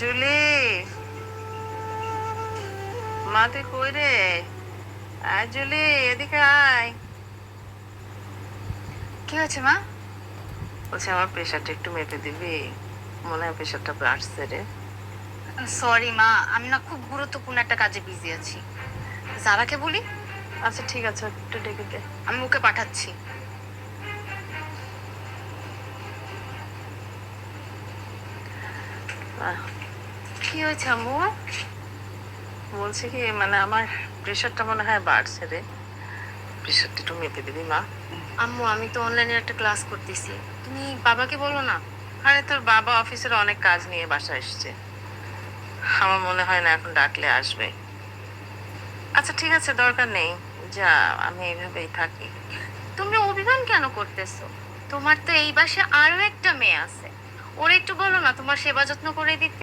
Julie, মা তুই কই রে? আয় জুলি, এদিকে আয়। কি হয়েছে মা? বলছি আমার প্রেশারটা একটু মেপে দিবি? মনে হয় প্রেশারটা বাড়ছে রে। সরি মা, আমি না খুব গুরুত্বপূর্ণ একটা কাজে বিজি আছি। জারাকে বলি, আচ্ছা ঠিক আছে, একটু ডেকে দে। আমি ওকে পাঠাচ্ছি। আহ, কি হয়েছে আম্মু? বলছি কি মানে আমার প্রেশারটা মনে হয় বাড়ছে রে। প্রেশারটা একটু মেপে দিবি মা? আম্মু, আমি তো অনলাইনে একটা ক্লাস করতেছি, তুমি বাবাকে বলো না। আরে তোর বাবা অফিসের অনেক কাজ নিয়ে বাসায় এসছে, আমার মনে হয় না এখন ডাকলে আসবে। আচ্ছা ঠিক আছে, দরকার নেই, যা, আমি এইভাবেই থাকি। তুমি অভিমান কেন করতেছো? তোমার তো এই বাসায় আরো একটা মেয়ে আছে, ওর একটু বলো না তোমার সেবা যত্ন করে দিতে।